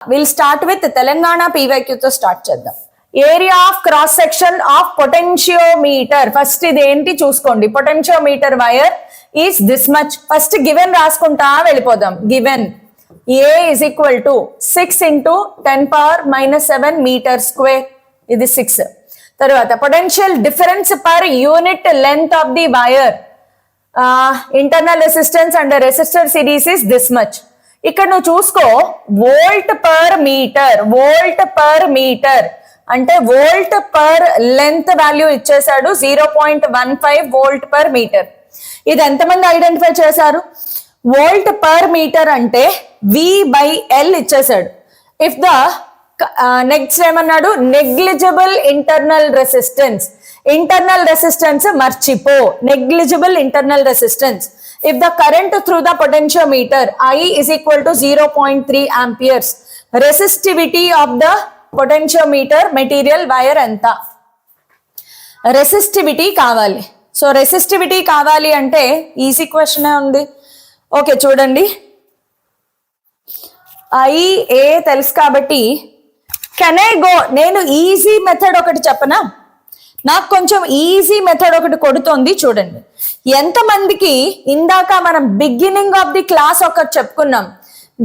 We'll start with Telangana PYQ తో start చేద్దాం. Area of cross section of potentiometer. First ఇది ఏంటి చూసుకోండి. Potentiometer wire is this much. First given రాసుకుంటా వెళ్ళిపోదాం. Given A is equal to 6 into 10 power minus 7 meter square. ఇది 6. తర్వాత potential difference per unit length of the wire, internal resistance and resistor series is this much. ఇక్కడ నువ్వు చూసుకో, volt per meter. Volt per meter అంటే volt per length value ఇచ్చేసాడు 0.15 volt per metre. ఇది ఎంతమంది identify చేశారు? వోల్ట్ పర్ మీటర్ అంటే V/L ఇచ్చేసాడు. ఇఫ్ ద నెక్స్ట్ ఏమన్నాడు? Negligible internal resistance. Internal resistance మర్చిపో, negligible internal resistance. If the current through the potentiometer I is equal to 0.3 amperes, resistivity of the potentiometer material wire ఎంత? Resistivity కావాలి. So resistivity కావాలి అంటే easy question ఉంది. Okay చూడండి, IA తెలుసు కాబట్టి can I go, నేను ఈజీ మెథడ్ ఒకటి చెప్పనా? నాకు కొంచెం ఈజీ మెథడ్ ఒకటి కొడుతోంది చూడండి. ఎంతమందికి ఇందాక మనం బిగినింగ్ ఆఫ్ ది క్లాస్ ఒకటి చెప్పుకున్నాం,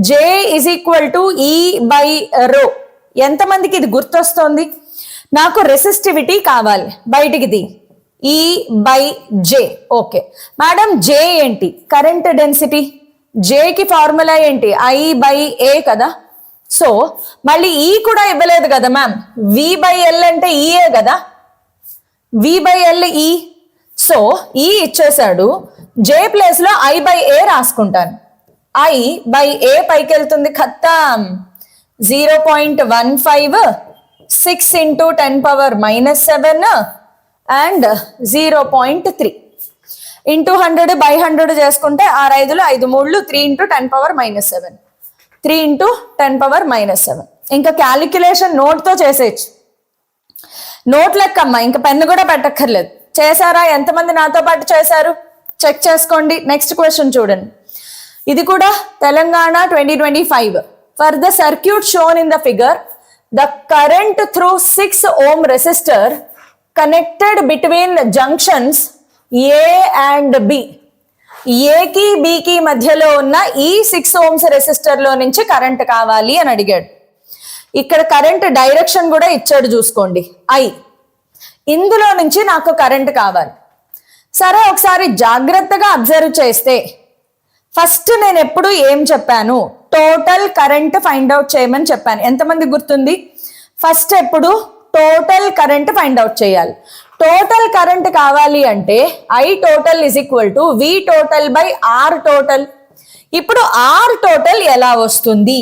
J is equal to E/ρ. ఎంతమందికి ఇది గుర్తొస్తోంది? నాకు రెసిస్టివిటీ కావాలి, బయటికిది E/J. ఓకే మేడం, J ఏంటి? Current density. Jకి ఫార్ములా ఏంటి? I/A కదా. సో మళ్ళీ E కూడా ఇవ్వలేదు కదా మ్యామ్. V/L అంటే ఈఏ కదా. V/L E. సో E ఇచ్చేసాడు, J ప్లేస్ లో I/A రాసుకుంటాను. I/A పైకి వెళ్తుంది, ఖత్తం. 0.15 6 into 10 power minus 7 and 0.3 into 100/100 చేసుకుంటే 6 5 3 3 into 10 power minus 7 3 into 10 power minus 7. ఇంకా క్యాలిక్యులేషన్ నోట్తో చేసేయచ్చు. నోట్ లెక్కమ్మా, ఇంకా పెన్ను కూడా పెట్టక్కర్లేదు. చేశారా? ఎంతమంది నాతో పాటు చేశారు? చెక్ చేసుకోండి. నెక్స్ట్ క్వశ్చన్ చూడండి. ఇది కూడా Telangana 2025. For the circuit shown in the figure, the current through 6 ohm resistor connected between junctions A and B. ఏకి బికి మధ్యలో ఉన్న ఈ 6 ohms రెసిస్టర్ లో నుంచి కరెంట్ కావాలి అని అడిగాడు. ఇక్కడ కరెంట్ డైరెక్షన్ కూడా ఇచ్చాడు చూసుకోండి, I. ఇందులో నుంచి నాకు కరెంట్ కావాలి. సరే ఒకసారి జాగ్రత్తగా అబ్జర్వ్ చేస్తే, ఫస్ట్ నేను ఎప్పుడు ఏం చెప్పాను? టోటల్ కరెంట్ ఫైండ్ అవుట్ చేయమని చెప్పాను. ఎంతమంది గుర్తుంది? ఫస్ట్ ఎప్పుడు టోటల్ కరెంట్ ఫైండ్ అవుట్ చేయాలి. టోటల్ కరెంట్ కావాలి అంటే I total is equal to V total by R total. ఇప్పుడు R total ఎలా వస్తుంది?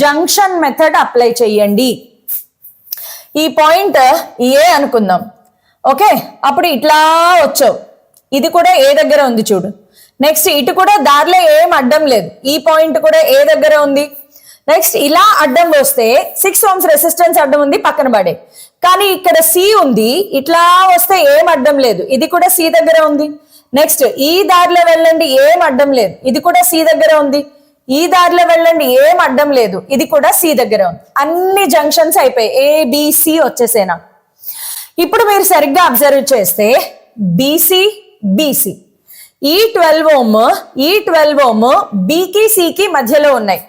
జంక్షన్ మెథడ్ అప్లై చేయండి. ఈ పాయింట్ ఏ అనుకుందాం. ఓకే, అప్పుడు ఇట్లా వచ్చావు, ఇది కూడా ఏ దగ్గర ఉంది చూడు. నెక్స్ట్ ఇటు కూడా దారిలో ఏం అడ్డం లేదు, ఈ పాయింట్ కూడా ఏ దగ్గర ఉంది. నెక్స్ట్ ఇలా అడ్డం వస్తే 6 ohms రెసిస్టెన్స్ అడ్డం ఉంది, పక్కన పడే. కానీ ఇక్కడ C ఉంది, ఇట్లా వస్తే ఏం అడ్డం లేదు, ఇది కూడా C దగ్గర ఉంది. నెక్స్ట్ ఈ దారిలో వెళ్ళండి, ఏం అడ్డం లేదు, ఇది కూడా C దగ్గర ఉంది. ఈ దారిలో వెళ్ళండి, ఏం అడ్డం లేదు, ఇది కూడా C దగ్గర ఉంది. అన్ని జంక్షన్స్ అయిపోయి ABC వచ్చేసేనా. ఇప్పుడు మీరు సరిగ్గా అబ్జర్వ్ చేస్తే BC ఈ 12 ohm Bకి Cకి మధ్యలో ఉన్నాయి.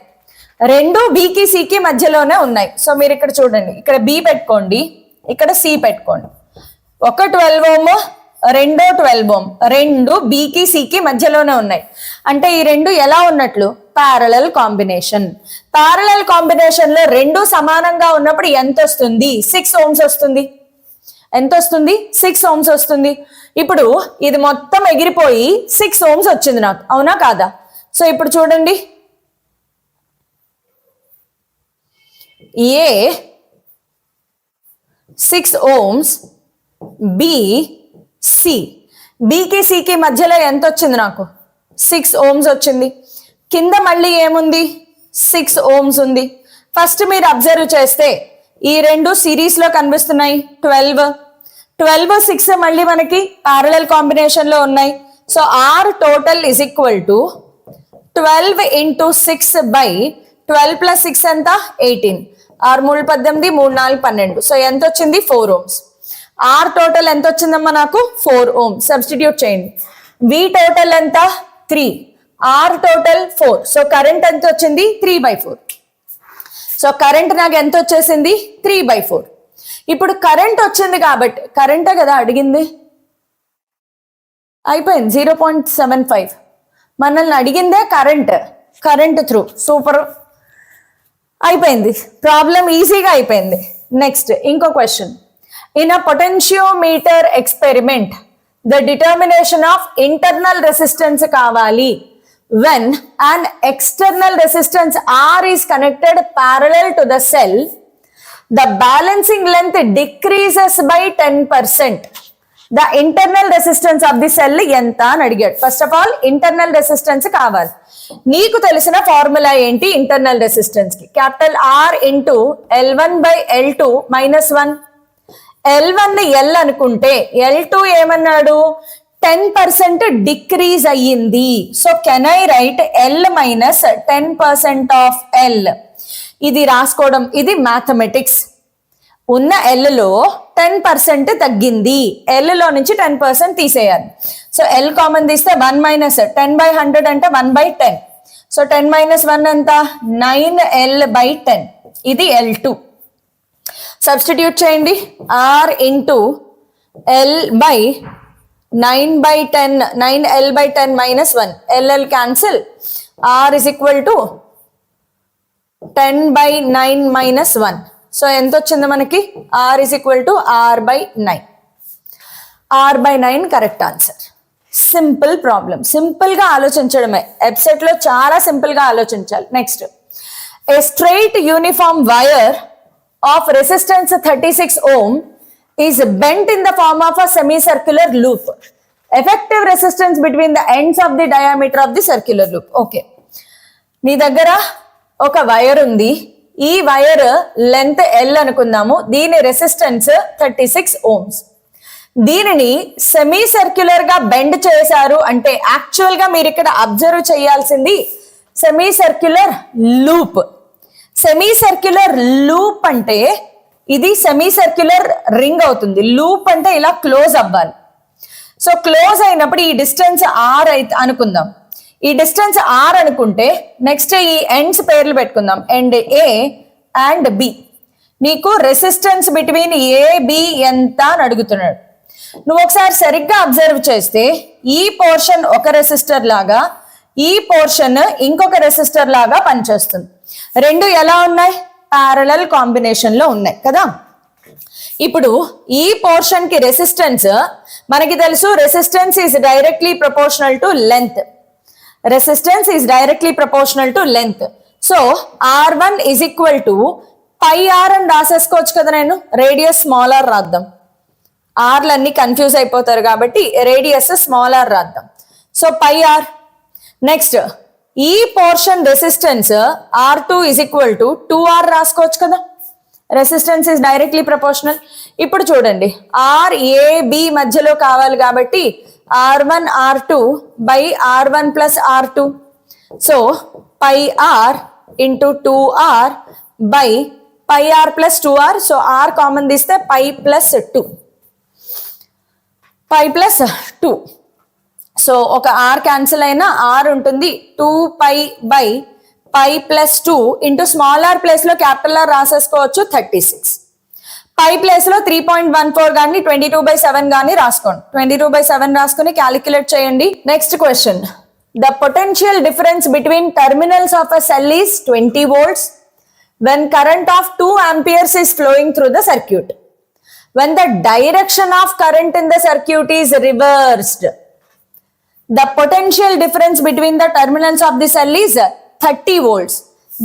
రెండు Bకి Cకి మధ్యలోనే ఉన్నాయి. సో మీరు ఇక్కడ చూడండి, ఇక్కడ B పెట్టుకోండి, ఇక్కడ C పెట్టుకోండి. ఒక 12 ohm, రెండో 12 ohm, రెండు Bకి Cకి మధ్యలోనే ఉన్నాయి. అంటే ఈ రెండు ఎలా ఉన్నట్లు? Parallel combination. ప్యారలల్ కాంబినేషన్ లో రెండు సమానంగా ఉన్నప్పుడు ఎంత వస్తుంది? 6 ohms వస్తుంది. ఎంత వస్తుంది? 6 ohms వస్తుంది. ఇప్పుడు ఇది మొత్తం ఎగిరిపోయి 6 ohms వచ్చింది నాకు, అవునా కాదా? సో ఇప్పుడు చూడండి, A 6 ohms, B C. Bకి Cకి మధ్యలో ఎంత వచ్చింది నాకు? 6 ohms వచ్చింది. కింద మళ్ళీ ఏముంది? 6 ohms ఉంది. ఫస్ట్ మీరు అబ్జర్వ్ చేస్తే ఈ రెండు సిరీస్ లో కనిపిస్తున్నాయి. 12 6 మళ్ళీ మనకి ప్యారలల్ కాంబినేషన్ లో ఉన్నాయి. So R total is equal to 12 into 6 by 12 plus 6 ఎంత 18, 6 3 18, 3 4 12. సో ఎంత వచ్చింది 4 ohms. ఆర్ టోటల్ ఎంత వచ్చిందమ్మా నాకు 4 ohms. సబ్స్టిట్యూట్ చేయండి. వి టోటల్ ఎంత 3, ఆర్ టోటల్ 4. సో కరెంట్ ఎంత వచ్చింది 3/4. సో కరెంట్ నాకు ఎంత వచ్చేసింది 3/4. ఇప్పుడు కరెంట్ వచ్చింది కాబట్టి, కరెంటే కదా అడిగింది, అయిపోయింది 0.75. మనల్ని అడిగిందే కరెంట్ త్రూ. సూపర్, అయిపోయింది, ప్రాబ్లం ఈజీగా అయిపోయింది. నెక్స్ట్ ఇంకో question. In a potentiometer experiment the determination of internal resistance కావాలి when an external resistance R is connected parallel to the cell, the balancing length decreases by 10%. The internal resistance of the cell ఎంత అని అడిగాడు. First of all internal resistance కావాలి. నీకు తెలిసిన formula ఏంటి internal resistance కి? Capital R into L1/L2 -1. L1 ని L అనుకుంటే L2 ఏమన్నాడు 10% డిక్రీజ్ అయ్యింది. So can I right L minus 10% of L. ఇది రాసుకోవడం, ఇది మ్యాథమెటిక్స్. ఉన్న L లో 10% తగ్గింది, L లో నుంచి 10% తీసేయాలి. సో L కామన్ తీస్తే 1 మైనస్ 10/100 అంటే 1/10. సో 10 మైనస్ 1 ఎంత 9L/10. ఇది L2. సబ్స్టిట్యూట్ చేయండి. R into L/9/10, 9L/10 -1, LL cancel. R is equal to 10/9 -1. So ఎంత వచ్చింది మనకి? R is equal to R/9. R/9 correct answer. Simple problem, simple గా ఆలోచించడమే. Website లో చాలా సింపుల్ గా ఆలోచించాలి. Next, a straight uniform wire of resistance 36 ohm is bent in the form of a semicircular loop. Effective resistance between the ends of the diameter of the circular loop. Okay, నీ దగ్గర ఒక wire ఉంది. ఈ wire length L అనుకుందాము. దీని resistance 36 ohms. దీనిని semi circular గా bend చేశారు అంటే యాక్చువల్ గా మీరు ఇక్కడ అబ్జర్వ్ చేయాల్సింది semi circular loop. Semi circular loop అంటే ఇది సెమీ సర్క్యులర్ రింగ్ అవుతుంది. లూప్ అంటే ఇలా క్లోజ్ అవ్వాలి. సో క్లోజ్ అయినప్పుడు ఈ డిస్టెన్స్ R అయితే అనుకుందాం. ఈ డిస్టెన్స్ R అనుకుంటే నెక్స్ట్ ఈ ఎండ్స్ పేర్లు పెట్టుకుందాం. End A and B. నీకు రెసిస్టెన్స్ బిట్వీన్ A B ఎంత అని అడుగుతున్నాడు. నువ్వు ఒకసారి సరిగ్గా అబ్జర్వ్ చేస్తే ఈ పోర్షన్ ఒక రెసిస్టర్ లాగా, ఈ పోర్షన్ ఇంకొక రెసిస్టర్ లాగా పనిచేస్తుంది. రెండు ఎలా ఉన్నాయి? ప్యారలల్ కాంబినేషన్ లో ఉన్నాయి కదా. ఇప్పుడు ఈ పోర్షన్ కి రెసిస్టెన్స్ మనకి తెలుసు, resistance is directly proportional to length. Resistance is directly proportional to length. So R1 is equal to πr అని రాసేసుకోవచ్చు కదా. నేను రేడియస్ స్మాల్ r రాద్దాం. ఆర్లన్నీ కన్ఫ్యూజ్ అయిపోతారు కాబట్టి రేడియస్ స్మాల్ r రాద్దాం. So πr. నెక్స్ట్ ఈ portion resistance R2 is equal to 2R రాసుకోవచ్చు కదా. Resistance is directly proportional. ఇప్పుడు చూడండి, RAB మధ్యలో కావాలి కాబట్టి R1 R2 by R1 plus R2. So πr into 2R by πr plus 2R. So R common తీస్తే π plus 2. π plus 2. So ఒక R cancel అయినా R ఉంటుంది. 2π by π plus 2 into small r place లో క్యాపిటల్ R రాసేసుకోవచ్చు 36. π ప్లేస్ లో 3.14 కానీ 22/7 కానీ రాసుకోండి. 22/7 రాసుకుని క్యాలిక్యులేట్ చేయండి. Next question. The potential difference between terminals of a cell is 20 volts when current of 2 amperes is flowing through the circuit. When the direction of current in the circuit is reversed, the potential difference between the terminals of the cell is 30 volts.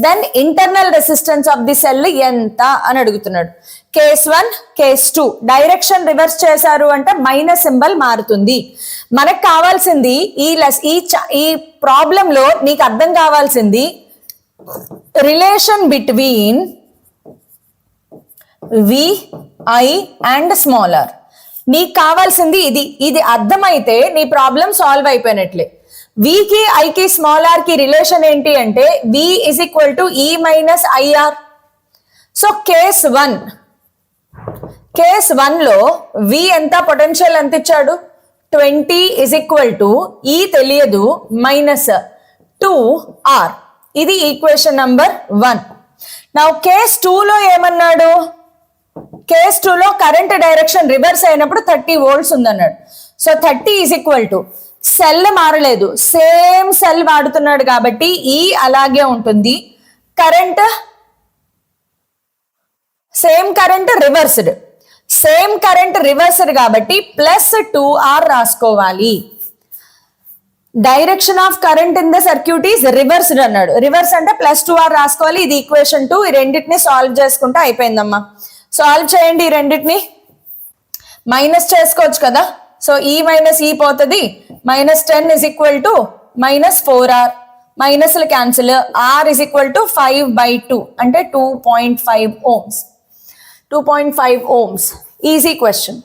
Then internal resistance of the cell ఎంత అని అడుగుతున్నాడు. Case 1, case 2 direction reverse చేశారు అంటే minus symbol మారుతుంది. మనకు కావాల్సింది ఈ problem లో నీకు అర్థం కావాల్సింది relation between VI and small r. నీకు కావాల్సింది ఇది. ఇది అర్థమైతే నీ ప్రాబ్లం సాల్వ్ అయిపోయినట్లే. వికి ఐకి స్మాల్ ఆర్ కి రిలేషన్ ఏంటి అంటే వి is equal to E minus IR. So case 1 లో వి ఎంత, పొటెన్షియల్ ఎంత ఇచ్చాడు 20 ఇజ్ ఈక్వల్ టు ఈ తెలియదు మైనస్ 2R. ఇది ఈక్వేషన్ నంబర్ 1. నౌ కేస్ 2 లో ఏమన్నాడు, కేస్ 2 లో కరెంట్ డైరెక్షన్ రివర్స్ అయినప్పుడు 30 volts ఉందన్నాడు. So 30 is equal to cell మారలేదు, సేమ్ సెల్ వాడుతున్నాడు కాబట్టి ఈ అలాగే ఉంటుంది. కరెంట్ సేమ్ కరెంట్ రివర్స్డ్ కాబట్టి ప్లస్ 2R రాసుకోవాలి. Direction of current in the circuit is reversed అన్నాడు. రివర్స్ అంటే ప్లస్ 2R రాసుకోవాలి. ఇది ఈక్వేషన్ 2. ఈ రెండింటిని సాల్వ్ చేసుకుంటే అయిపోయిందమ్మా. సాల్వ్ చేయండి. ఈ రెండింటిని మైనస్ చేసుకోవచ్చు కదా. సో ఈ మైనస్ ఈ పోతుంది. -10 ఇజ్ ఈక్వల్ టు -4R. మైనస్లు cancel. R is equal to 5/2 అంటే 2.5 ohms. 2.5 ohms. Easy question.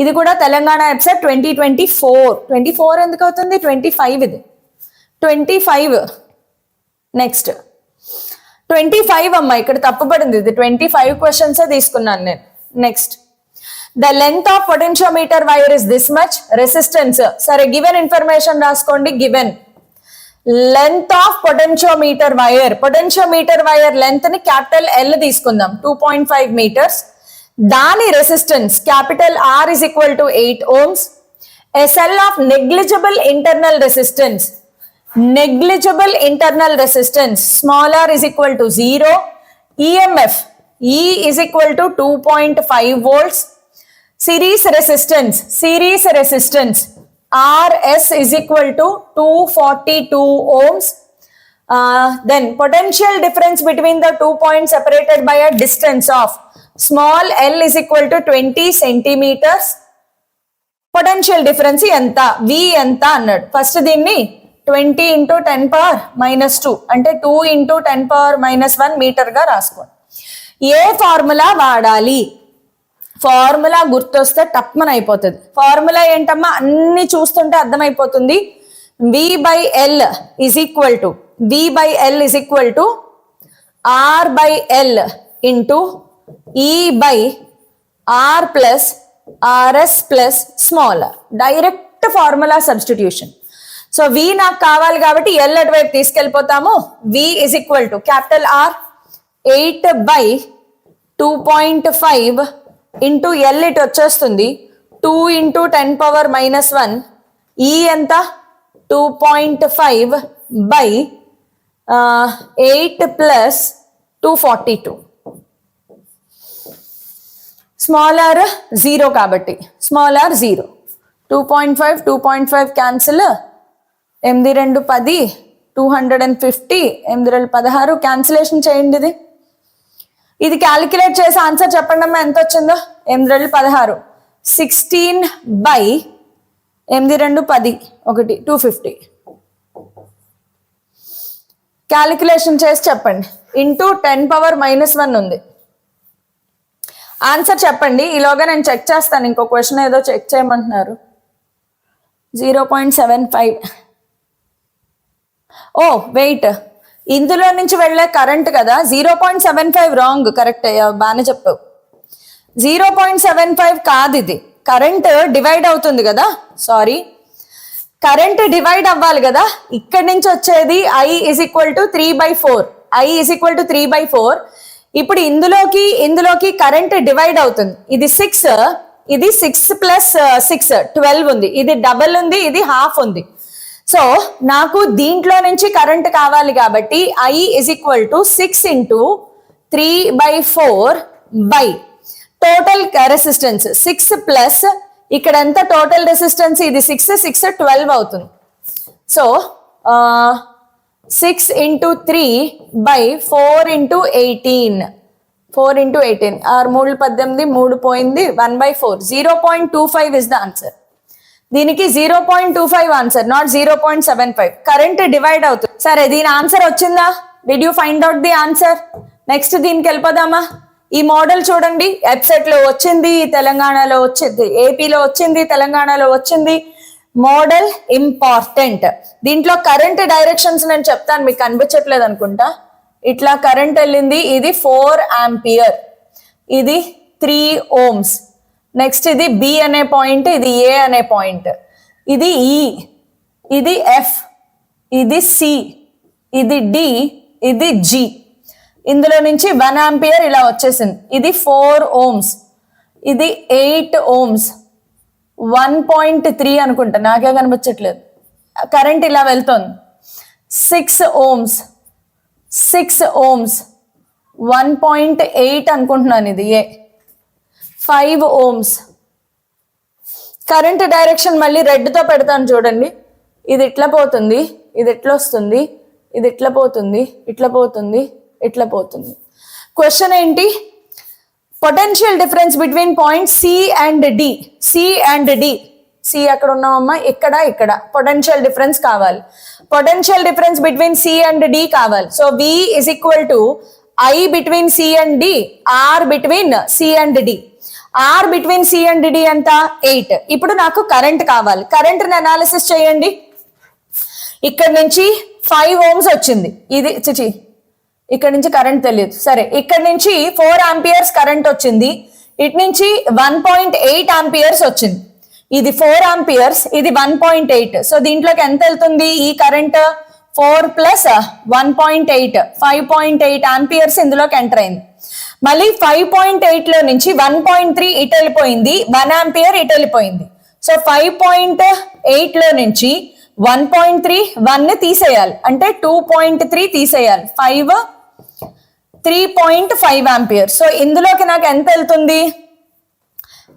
ఇది కూడా తెలంగాణ ఎపిసోడ్ 2024 ఎందుకు అవుతుంది 25. ఇది 25. నెక్స్ట్ 25 అమ్మా, ఇక్కడ తప్పుపడింది. ఇది 25 క్వశ్చన్స్ తీసుకున్నాను నేను. Next the length of potentiometer wire is this much. Resistance సరే గివెన్ ఇన్ఫర్మేషన్ రాసుకోండి. Given length of potentiometer wire length ని క్యాపిటల్ L తీసుకుందాం 2.5 meters. దాని resistance capital R is equal to 8 ohms. A cell of negligible internal resistance small r is equal to 0. EMF E is equal to 2.5 volts. Series resistance RS is equal to 242 ohms. Then potential difference between the 2 points separated by a distance of small l is equal to 20 centimeters. Potential difference ఎంత, V ఎంత అన్నాడు. First దీన్ని 20 into 10 power minus 2 అంటే 2 into 10 power minus 1 metre గా రాసుకోండి. ఏ formula వాడాలి? Formula గుర్తొస్తే టప్మన్ అయిపోతుంది. ఫార్ములా ఏంటమ్మా, అన్ని చూస్తుంటే అర్థమైపోతుంది. V by L is equal to R by L into E by R plus RS plus small r. Direct formula substitution. So V నాకు కావాలి కాబట్టి L అటువైపు తీసుకెళ్ళిపోతాము. V is equal to capital R 8 by 2.5 into L ఇటు వచ్చేస్తుంది 2 into 10 power minus 1. E ఎంత 2.5 by 8 plus 242. Small r 0 కాబట్టి small r 0. 2.5 cancel. 8 2 10 250 8 2 16 cancellation చేయండి. ఇది క్యాలిక్యులేట్ చేసి ఆన్సర్ చెప్పండి అమ్మా, ఎంత వచ్చిందో. 8 2 16 16 by 8 2 10 1 250. క్యాలిక్యులేషన్ చేసి చెప్పండి. ఇంటూ 10 power minus 1 ఉంది. ఆన్సర్ చెప్పండి. ఈలోగా నేను చెక్ చేస్తాను. ఇంకో క్వశ్చన్ ఏదో చెక్ చేయమంటున్నారు. 0.75. ఓ వెయిట్, ఇందులో నుంచి వెళ్ళే కరెంట్ కదా 0.75. రాంగ్, కరెక్ట్ బాగానే చెప్పావు. 0.75 కాదు, ఇది కరెంట్ డివైడ్ అవుతుంది కదా. సారీ, కరెంట్ డివైడ్ అవ్వాలి కదా. ఇక్కడి నుంచి వచ్చేది I is equal to 3/4. ఇప్పుడు ఇందులోకి కరెంట్ డివైడ్ అవుతుంది. ఇది 6, ఇది 6 plus 6 12 ఉంది. ఇది డబల్ ఉంది, ఇది హాఫ్ ఉంది. సో నాకు దీంట్లో నుంచి కరెంట్ కావాలి కాబట్టి I is equal to 6 into 3/4 by total resistance 6 plus ఇక్కడ ఎంత టోటల్ రెసిస్టెన్స్, ఇది 6 12 అవుతుంది. So 6 into 3 by 4 into 18. 4 into 18 ఆరు 3 18 3 పోయింది 1/4. 0.25 is the answer. దీనికి 0.25 ఆన్సర్, నాట్ 0.75. కరెంట్ డివైడ్ అవుతుంది. సరే, దీని ఆన్సర్ వచ్చిందా? Did you find out the answer? Next దీనికి వెళ్ళిపోదామా? ఈ మోడల్ చూడండి. వెబ్సైట్ లో వచ్చింది, తెలంగాణలో వచ్చింది, ఏపీలో వచ్చింది, తెలంగాణలో వచ్చింది. Model important. దీంట్లో కరెంట్ డైరెక్షన్స్ నేను చెప్తాను, మీకు కనిపించట్లేదు అనుకుంటా. ఇట్లా కరెంట్ వెళ్ళింది, ఇది 4 ఆంపియర్, ఇది 3 ohms. నెక్స్ట్ ఇది బి అనే పాయింట్, ఇది ఏ అనే పాయింట్, ఇది ఈ, ఇది ఎఫ్, ఇది సి, ఇది డి, ఇది జి. ఇందులో నుంచి 1 ఆంపియర్ ఇలా వచ్చేసింది. ఇది 4 ohms, ఇది 8 ohms, 1.3 అనుకుంటా, నాకే కనిపించట్లేదు. కరెంట్ ఇలా వెళ్తుంది. 6 ohms, 6 ohms, 1.8 అనుకుంటున్నాను, ఇది ఏ. 5 ohms. కరెంట్ డైరెక్షన్ మళ్ళీ రెడ్తో పెడతాను చూడండి. ఇది ఇట్లా పోతుంది, ఇది ఎట్లా వస్తుంది, ఇది ఇట్లా పోతుంది, ఇట్లా పోతుంది, ఇట్లా పోతుంది. క్వశ్చన్ ఏంటి? Potential difference between point C and D. C and D, C అక్కడ ఉన్నామమ్మా, ఇక్కడ ఇక్కడ పొటెన్షియల్ డిఫరెన్స్ కావాలి. Potential difference between C and D కావాలి. So V is equal to I between C and D, R between C and D. R between C and D ఎంత? 8. ఇప్పుడు నాకు current కావాలి. కరెంట్ అనాలిసిస్ చేయండి. ఇక్కడ నుంచి 5 ohms వచ్చింది, ఇది చిచి ఇక్కడ నుంచి కరెంట్ తెలియదు, సరే. ఇక్కడ నుంచి 4 ఆంపియర్స్ కరెంట్ వచ్చింది, ఇటు నుంచి 1.8 ఆంపియర్స్ వచ్చింది. ఇది 4 ఆంపియర్స్, ఇది 1.8. సో దీంట్లోకి ఎంత వెళ్తుంది ఈ కరెంట్? 4 ప్లస్ 1.8, 5.8 ఆంపియర్స్ ఇందులోకి ఎంటర్ అయింది. మళ్ళీ 5.8 లో నుంచి 1.3 ఇటు వెళ్ళిపోయింది, 1 ఆంపియర్ ఇటు వెళ్ళిపోయింది. సో 5.8 లో నుంచి 1.3 1 తీసేయాలి, అంటే 2.3 తీసేయాలి. 5 3.5 ఆంపియర్. సో ఇందులోకి నాకు ఎంత వెళ్తుంది?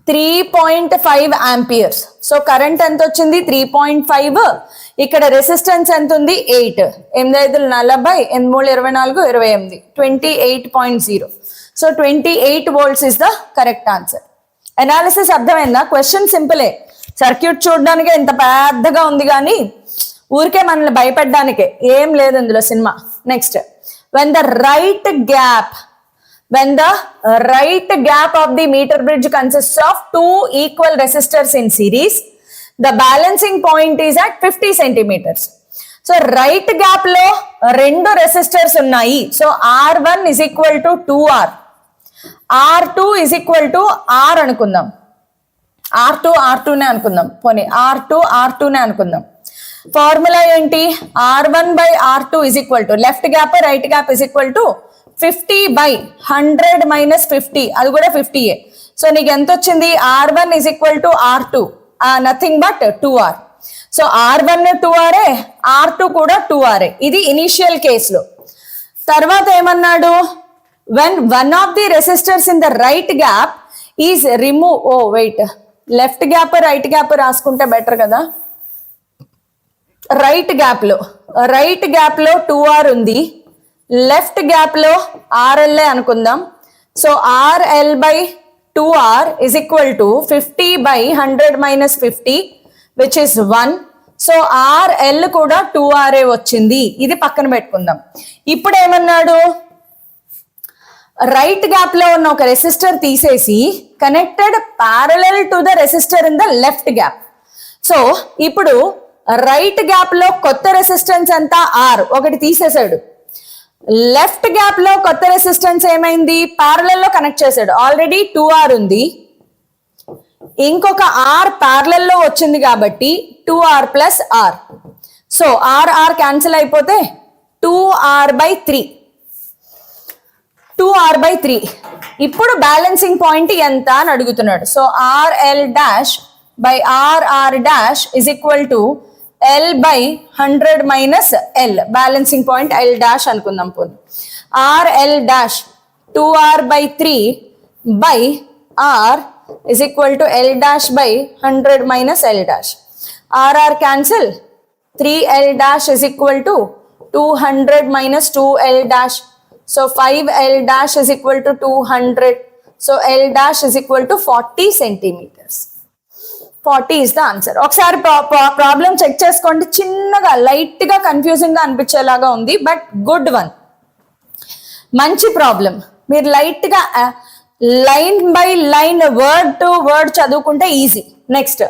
3.5 ఆంపియర్స్. సో కరెంట్ ఎంత వచ్చింది? 3.5. ఇక్కడ రెసిస్టెన్స్ ఎంత ఉంది? 8. 8 5 40, 8 3 24, 28, 28.0. So 28 volts is the correct answer. Analysis అర్థమైందా? క్వశ్చన్ సింపులే. సర్క్యూట్ చూడడానికి ఇంత పెద్దగా ఉంది కానీ ఊరికే మనల్ని భయపెట్టడానికే, ఏం లేదు ఇందులో cinema. Next, when the right gap of the meter bridge consists of 2 equal resistors in series, the balancing point is at 50 centimeters. So right gap లో 2 రెసిస్టర్స్ ఉన్నాయి. So R1 is equal to 2R, R2 is equal to R అనుకుందాం. R2 నే అనుకుందాం, పోనీ R2 నే అనుకుందాం. Formula ఏంటి? R1 by R2 is equal to left gap right gap is equal to 50 by 100 minus 50, అది కూడా 50ఏ. సో నీకు ఎంత వచ్చింది? R1 is equal to R2, nothing but 2R. So R1 2R, R2 కూడా 2R. ఇది ఇనిషియల్ కేసులో. తర్వాత ఏమన్నాడు? when one of the resistors in the right gap is removed, left gap right gap రాసుకుంటే బెటర్ కదా. రైట్ గ్యాప్ లో 2R ఉంది, left gap లో RLA అనుకుందాం. So RL by 2R is equal to 50 by 100 minus 50, which is 1. So RL కూడా 2RA వచ్చింది. ఇది పక్కన పెట్టుకుందాం. ఇప్పుడు ఏమన్నాడు? రైట్ గ్యాప్ లో ఉన్న ఒక రెసిస్టర్ తీసేసి connected parallel to the resistor in the left gap. So ఇప్పుడు రైట్ గ్యాప్ లో కొత్త రెసిస్టెన్స్ అంతా R, ఒకటి తీసేశాడు. లెఫ్ట్ గ్యాప్ లో కొత్త రెసిస్టెన్స్ ఏమైంది? ప్యారలల్ లో కనెక్ట్ చేశాడు. ఆల్రెడీ 2R ఉంది, ఇంకొక R ప్యారలల్ లో వచ్చింది కాబట్టి 2R plus R. So R cancel అయిపోతే 2R by 3. ఇప్పుడు బ్యాలెన్సింగ్ పాయింట్ ఎంత అని అడుగుతున్నాడు. So RL dash by RR dash is equal to L by 100 minus L. Balancing point L dash అనుకుందాం పోనీ. RL dash 2R by 3 by R is equal to L dash by 100 minus L dash. RR cancel, 3L dash is equal to 200 minus 2L dash. So 5L dash is equal to 200. So L dash is equal to 40 centimeters. 40 is the answer. ఒకసారి problem check చేసుకోండి. చిన్నగా light గా confusing గా అనిపించేలాగా ఉంది, but good one, మంచి problem. మీరు light గా line by line word to word చదువుకుంటే easy. Next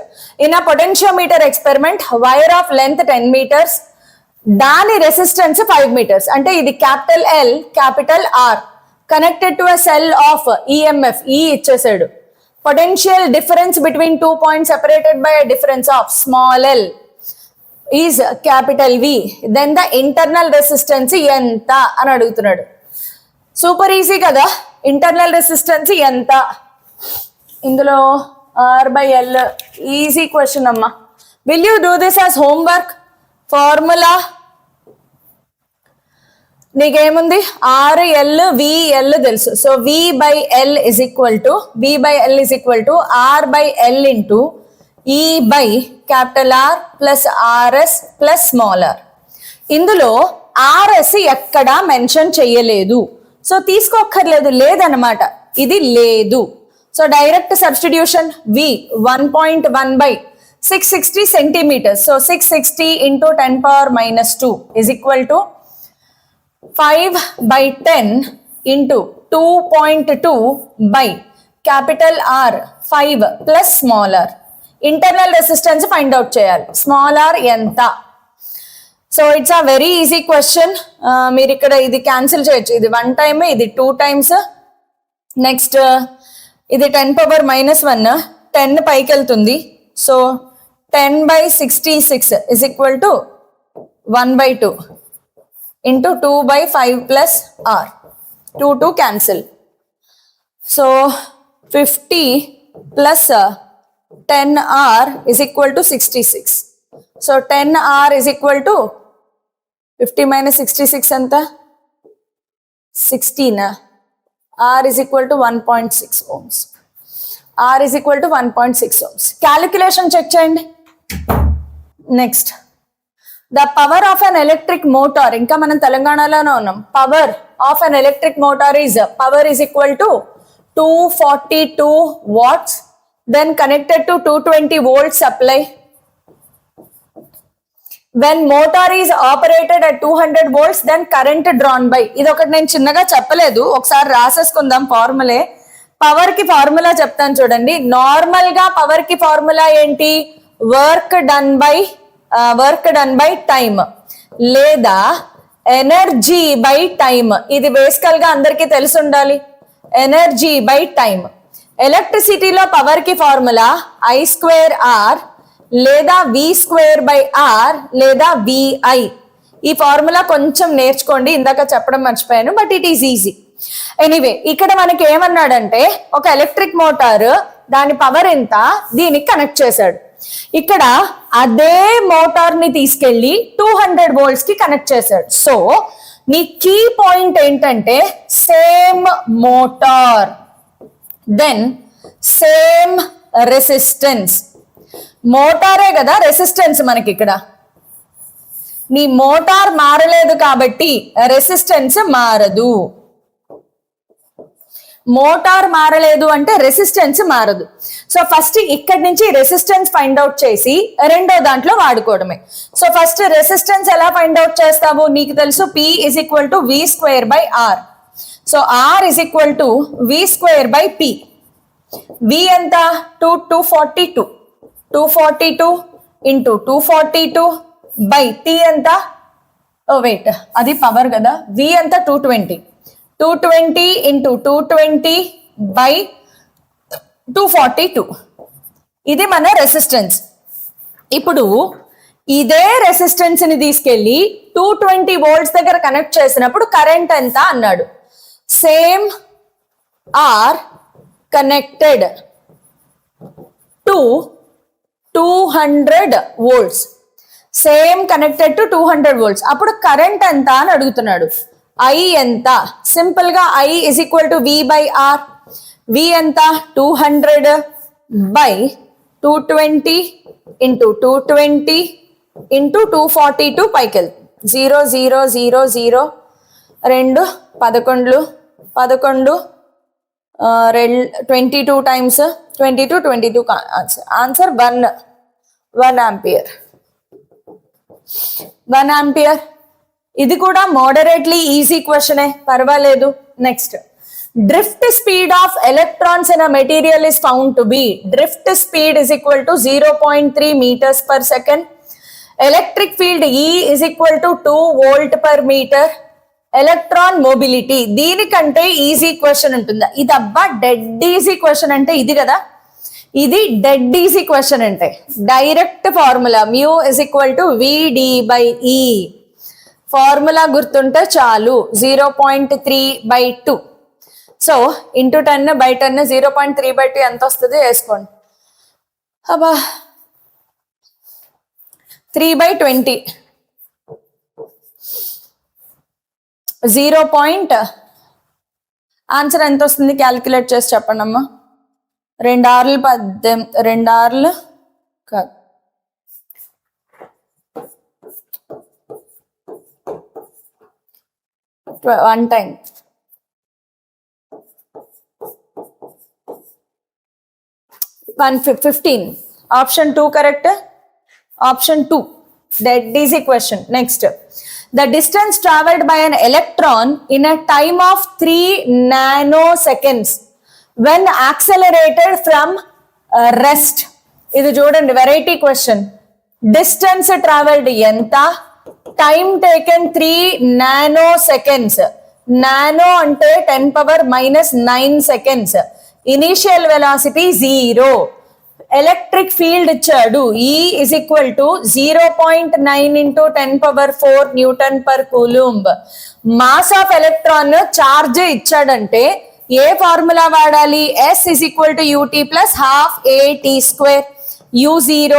in a potentiometer experiment wire of length 10 meters, దాని రెసిస్టెన్స్ 5 meters. అంటే ఇది capital L capital R connected to a cell of EMF E ఇచ్చేసాడు. Potential difference between 2 points separated by a difference of small l is capital V. Then the internal resistance ఎంత అని అడుగుతున్నాడు. Super easy కదా. Internal resistance ఎంత, ఇందులో R/L easy question అమ్మా. Will you do this as homework? Formula నీకేముంది, RL VL తెలుసు. So V/L is equal to R/L into E by capital R plus RS plus small r. ఇందులో RS ఎక్కడా mention చెయ్యలేదు, so తీసుకోక్కర్లేదు, లేదన్నమాట, ఇది లేదు. So direct substitution V 1.1/660 centimeters. So 660 into 10⁻⁻2 is equal to 5/10 into 2.2 by capital R 5 plus small r. Internal resistance find out చేయాలి. Small are ఎంత? So it's a very easy question. మీరు ఇక్కడ ఇది cancel చేయొచ్చు, ఇది 1 time, ఇది 2 times. Next ఇది 10⁻⁻1, 10 పైకి వెళ్తుంది. So 10/66 is equal to 1/2 into 2/5 plus r. 2 cancel. So 50 plus 10r is equal to 66. So 10r is equal to 50 minus 66 anta 16. R is equal to 1.6 ohms. R is equal to 1.6 ohms. Calculation check cheyandi. Next, the power of an electric motor, ఇంకా మనం తెలంగాణలోనే ఉన్నాం. Power of an electric motor is equal to 242 watts, then connected to 220 volt supply. When motor is operated at 200 volts, then current drawn by. ఇది ఒకటి నేను చిన్నగా చెప్పలేదు, ఒకసారి రాసేసుకుందాం ఫార్ములే. పవర్ కి ఫార్ములా చెప్తాను చూడండి. నార్మల్ గా పవర్ కి ఫార్ములా ఏంటి? వర్క్ డన్ బై టైమ్ లేదా ఎనర్జీ బై టైమ్. ఇది బేసికల్ గా అందరికీ తెలిసి ఉండాలి, ఎనర్జీ బై టైమ్. ఎలక్ట్రిసిటీలో పవర్ కి ఫార్ములా I²R లేదా V²/R లేదా VI. ఈ ఫార్ములా కొంచెం నేర్చుకోండి, ఇందాక చెప్పడం మర్చిపోయాను, but it is easy. Anyway, ఇక్కడ మనకి ఏమన్నాడంటే ఒక ఎలక్ట్రిక్ మోటార్ దాని పవర్ ఎంత దీనికి కనెక్ట్ చేశాడు. ఇక్కడ అదే మోటార్ ని తీసుకెళ్లి 200 volts కి కనెక్ట్ చేశాడు. సో నీ కీ పాయింట్ ఏంటంటే same motor, then same resistance. మోటారే కదా రెసిస్టెన్స్ మనకి ఇక్కడ. నీ మోటార్ మారలేదు కాబట్టి రెసిస్టెన్స్ మారదు. మోటార్ మారలేదు అంటే రెసిస్టెన్స్ మారదు. సో ఫస్ట్ ఇక్కడి నుంచి రెసిస్టెన్స్ ఫైండ్ అవుట్ చేసి రెండో దాంట్లో వాడుకోవడమే. సో ఫస్ట్ రెసిస్టెన్స్ ఎలా ఫైండ్ అవుట్ చేస్తావు? నీకు తెలుసు P is equal to V²/R. So R is equal to V²/P. V ఎంత? 242 into 242 by P ఎంత? వెయిట్, అది పవర్ కదా. V ఎంత? 220 into 220 by 242. ఇది మన రెసిస్టెన్స్. ఇప్పుడు ఇదే రెసిస్టెన్స్ ని తీసుకెళ్లి 220 volts దగ్గర కనెక్ట్ చేసినప్పుడు కరెంట్ ఎంత అన్నాడు. Same are connected to 200 volts. Same connected to 200 volts. అప్పుడు కరెంట్ ఎంత అని అడుగుతున్నాడు. I ఎంత? సింపుల్ గా I is equal to V/R. V ఎంత? 200 by 220 into 220 into 242 పైకి వెళ్తుంది. 0 0 0 0 2 11 11 22 times 22 ఆన్సర్ 1 ఆంపియర్. 1 ఆంపియర్. ఇది కూడా మోడరేట్లీ ఈజీ క్వశ్చనే, పర్వాలేదు. Next, drift speed of electrons in a material is found to be, drift speed is equal to 0.3 meters per second. Electric field E is equal to 2 volt per meter. Electron mobility, దీనికంటే easy question ఉంటుందా? ఇది అబ్బా dead easy question అంటే ఇది కదా, ఇది dead easy question అంటే direct formula mu is equal to విడి బై ఈ. ఫార్ములా గుర్తుంటే చాలు, 0.3/2. సో ఇంటూ 10/10 0.3/2 ఎంత వస్తుంది వేసుకోండి. అబ్బా 3/20 ఆన్సర్ ఎంత వస్తుంది క్యాల్కులేట్ చేసి చెప్పండి అమ్మా. 2 6 18, 2 6 కాదు 1 time 15. Option 2 correct. Option 2 dead easy question. Next, the distance traveled by an electron in a time of 3 nanoseconds when accelerated from rest. ఇది చూడండి వెరైటీ క్వశ్చన్. డిస్టెన్స్ ట్రావెల్డ్ ఎంత, టైం టేకెన్ 3 nanoseconds. నానో అంటే 10⁻⁹ seconds. Initial velocity 0. Electric field ఇచ్చాడు, E is equal to 0.9 × 10⁴ Newton per coulomb. Mass of electron charge ఇచ్చాడంటే ఏ formula వాడాలి? S is equal to ut plus half at². u0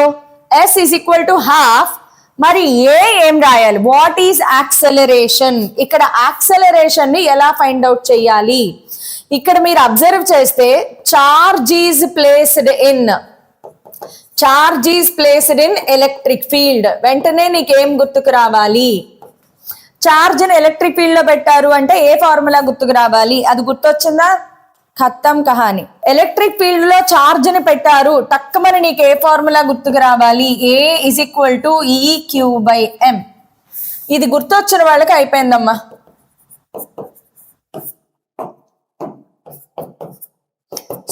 S is equal to half. మరి ఏం రాయాలి? What is acceleration? ఇక్కడ acceleration ని ఎలా find out చేయాలి? ఇక్కడ మీరు అబ్జర్వ్ చేస్తే charge is placed in electric field. వెంటనే నీకేం గుర్తుకు రావాలి? చార్జ్ ని ఎలక్ట్రిక్ ఫీల్డ్ లో పెట్టారు అంటే ఏ ఫార్ములా గుర్తుకు రావాలి? అది గుర్తొచ్చిందా? ఖతం కహాని. ఎలక్ట్రిక్ ఫీల్డ్ లో చార్జ్ ని పెట్టారు, టక్కమని నీకు ఏ ఫార్ములా గుర్తుకు రావాలి? A is equal to EQ/m. ఇది గుర్తొచ్చిన వాళ్ళకి అయిపోయిందమ్మా.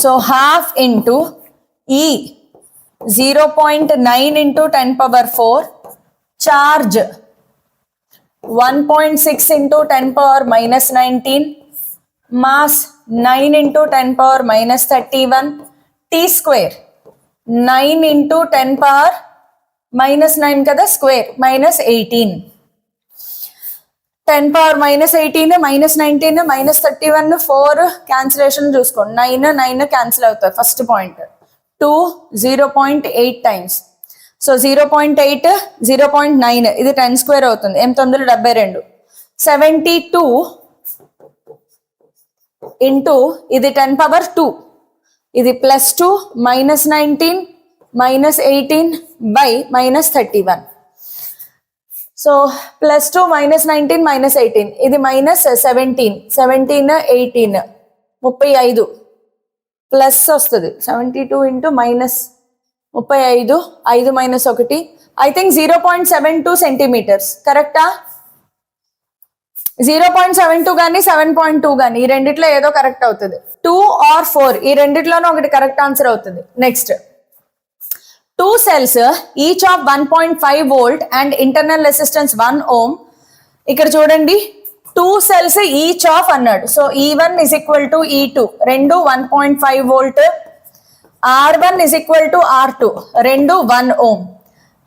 So half into E 0.9 × 10⁴, charge 1.6 × 10⁻⁻19, mass 9 × 10⁻⁻31, t², 9 × 10⁻⁻9 కదా స్క్వేర్, -18. 10⁻�18 -19 -31 4 క్యాన్సిలేషన్ చూసుకోండి. 9 క్యాన్సిల్ అవుతాయి. First point 2 0.8 times. సో 0.8 0.9 ఇది 10² అవుతుంది. 872 72 ఇంటూ ఇది 10⁻2, ఇది +2 -19 -18 by -31. సో +2 -19 -18 ఇది -17 17 18 35 ప్లస్ వస్తుంది. 72 ఇంటూ -35 5 - 1 ఐ థింక్ 0.72 సెంటీమీటర్స్ కరెక్టా? 0.72 కానీ 7.2 కానీ ఈ రెండిట్లో ఏదో కరెక్ట్ అవుతుంది. 2 or 4 ఈ రెండిట్లోనూ ఒకటి కరెక్ట్ ఆన్సర్ అవుతుంది. Next, 2 cells each of 1.5 volt and internal resistance 1 ohm. ఇక్కడ చూడండి 2 cells each of అన్నాడు. So E1 is equal to E2 రెండు 1.5 volt, R1 is equal to R2 రెండు 1 ohm.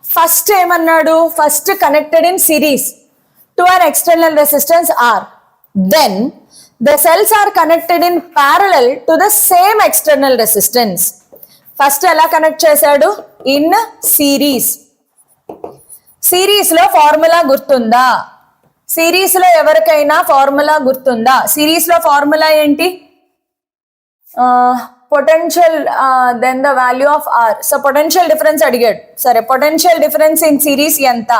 ఫస్ట్ ఏమన్నాడు? First connected in series to an external resistance R. Then the cells are connected in parallel to the same external resistance. First ఎలా connect చేశాడు? In series. Series లో formula గుర్తుందా? Series లో ఎవరికైనా formula గుర్తుందా? Series లో formula ఏంటి? Potential then the value of R. So potential difference అడిగాడు. సరే, పొటెన్షియల్ డిఫరెన్స్ ఇన్ సిరీస్ ఎంత?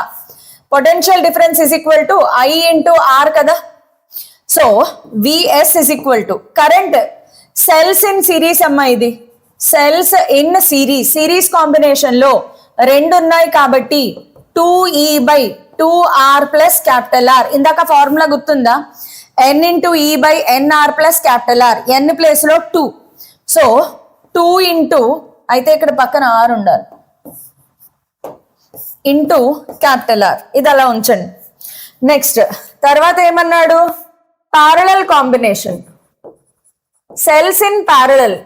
Potential difference is equal to I into R కదా. So VS is equal to current cells in series అమ్మా. ఇది cells in series combination లో రెండు ఉన్నాయి కాబట్టి 2E/2R + R. ఇందాక ఫార్ములా గుర్తుందా? n into e by nr plus capital R. n place లో 2. సో 2 into అయితే ఇక్కడ పక్కన r ఉండాలి ఇంటూ క్యాపిటల్ R. ఇది అలా ఉంచండి. నెక్స్ట్ తర్వాత ఏమన్నాడు? Parallel combination, cells in parallel.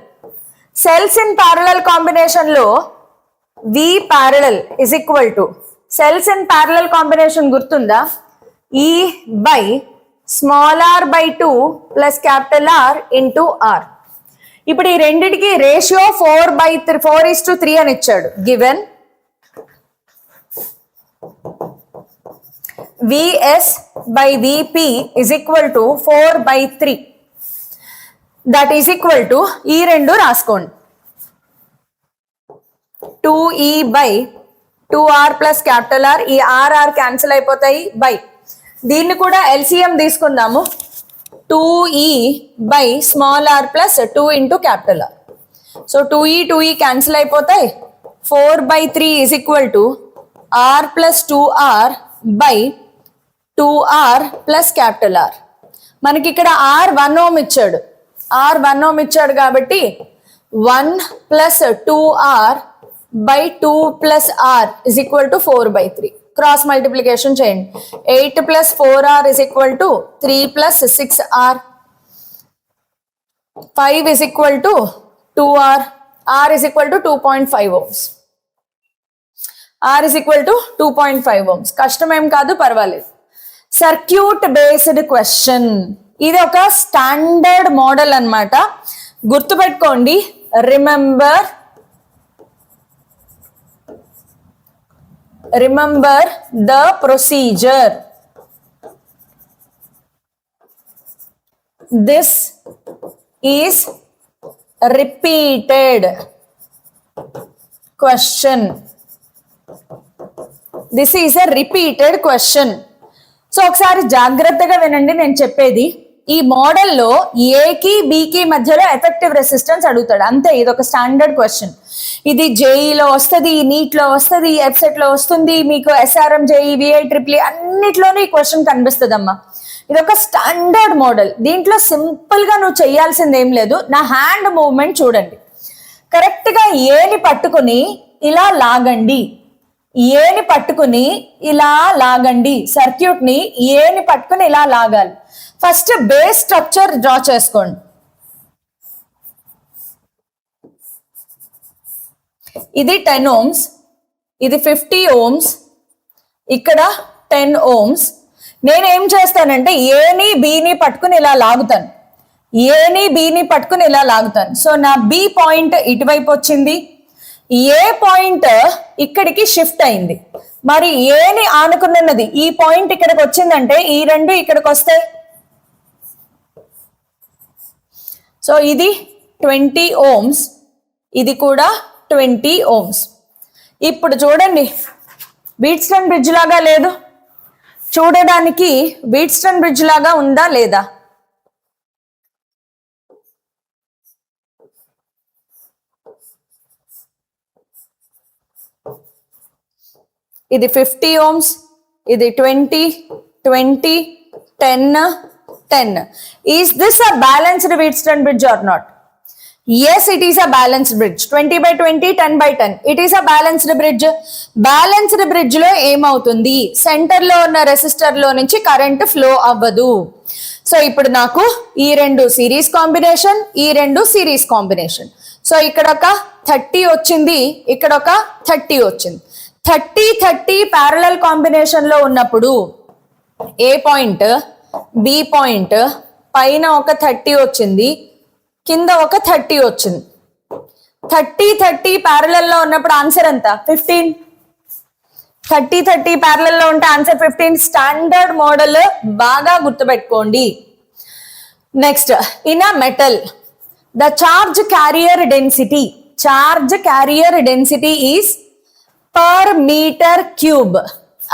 Cells in parallel combination లో V parallel is equal to, cells in parallel combination గుర్తుందా? E by small r by 2 plus capital R into R. ఇప్పుడు ఈ రెండిటికి రేషియో 4:3 అని ఇచ్చాడు. Given VS by VP is equal to 4/3. That is equal to ఈ రెండు రాసుకోండి. 2E by 2R plus capital R. ఈ R క్యాన్సిల్ అయిపోతాయి బై. దీన్ని కూడా LCM తీసుకుందాము. 2E by small r plus 2 into capital R. So 2E cancel అయిపోతాయి. 4/3 is equal to R plus 2R by 2R plus capital R. మనకి ఇక్కడ R 1 ohm ఇచ్చాడు. R 1 ohm ఇచ్చాడు కాబట్టి 1 plus 2R by 2 plus R is equal to 4/3. Cross multiplication చేయండి. 8 plus 4R is equal to 3 plus 6R. 5 is equal to 2R. R is equal to 2.5 ohms. R is equal to 2.5 ohms. కష్టం ఏం కాదు, పర్వాలేదు. Circuit based question. ఇది ఒక standard model అన్నమాట. గుర్తుపెట్టుకోండి. Remember the procedure. This is repeated question. This is a repeated question. So ఒకసారి జాగ్రత్తగా వినండి నేను చెప్పేది. ఈ మోడల్లో ఏకి బికి మధ్యలో ఎఫెక్టివ్ రెసిస్టెన్స్ అడుగుతాడు అంతే. ఇది ఒక స్టాండర్డ్ క్వశ్చన్. ఇది జేఈలో వస్తుంది, నీట్లో వస్తుంది, ఎఫ్సెట్ లో వస్తుంది, మీకు SRM జేఈ VIEEE అన్నిట్లోనూ ఈ క్వశ్చన్ కనిపిస్తుంది అమ్మా. ఇది ఒక స్టాండర్డ్ మోడల్. దీంట్లో సింపుల్ గా నువ్వు చేయాల్సింది ఏం లేదు. నా హ్యాండ్ మూవ్మెంట్ చూడండి. కరెక్ట్ గా ఏని పట్టుకుని ఇలా లాగండి, ఏని పట్టుకుని ఇలా లాగండి. సర్క్యూట్ ని ఏని పట్టుకుని ఇలా లాగాలి. ఫస్ట్ బేస్ స్ట్రక్చర్ డ్రా చేసుకోండి. ఇది 10 ohms, ఇది 50 ohms, ఇక్కడ 10 ohms. నేనేం చేస్తానంటే ఏని బీని పట్టుకుని ఇలా లాగుతాను, ఏని బీని పట్టుకుని ఇలా లాగుతాను. సో నా బి పాయింట్ ఇటువైపు వచ్చింది, ఏ పాయింట్ ఇక్కడికి షిఫ్ట్ అయింది. మరి ఏని ఆనుకున్నది ఈ పాయింట్ ఇక్కడికి వచ్చిందంటే ఈ రెండు ఇక్కడికి వస్తాయి. సో ఇది 20 ohms, ఇది కూడా 20 ohms. ఇప్పుడు చూడండి, వీట్స్టన్ బ్రిడ్జ్ లాగా లేదు, చూడడానికి వీట్స్టన్ బ్రిడ్జ్ లాగా ఉందా లేదా? ఇది 50 ohms, ఇది 20, 20, 10, 10. Is this a balanced Wheatstone bridge or not? Yes, it is a balanced bridge. 20/20, 10/10. It is a balanced bridge. Balanced bridge లో ఏమవుతుంది? సెంటర్ లో ఉన్న రెసిస్టర్ లో నుంచి కరెంట్ ఫ్లో అవ్వదు. సో ఇప్పుడు నాకు ఈ రెండు సిరీస్ కాంబినేషన్, ఈ రెండు సిరీస్ కాంబినేషన్. సో ఇక్కడ ఒక 30 వచ్చింది, ఇక్కడ ఒక 30 వచ్చింది. 30 ప్యారలల్ కాంబినేషన్ లో ఉన్నప్పుడు ఏ పాయింట్ బి పాయింట్ పైన ఒక 30 వచ్చింది, కింద ఒక 30 వచ్చింది. 30 ప్యారలల్ లో ఉన్నప్పుడు ఆన్సర్ ఎంత? 15. 30 ప్యారలల్ లో ఉంటే ఆన్సర్ 15. స్టాండర్డ్ మోడల్ బాగా గుర్తుపెట్టుకోండి. Next, in a metal the charge carrier density is per meter cube.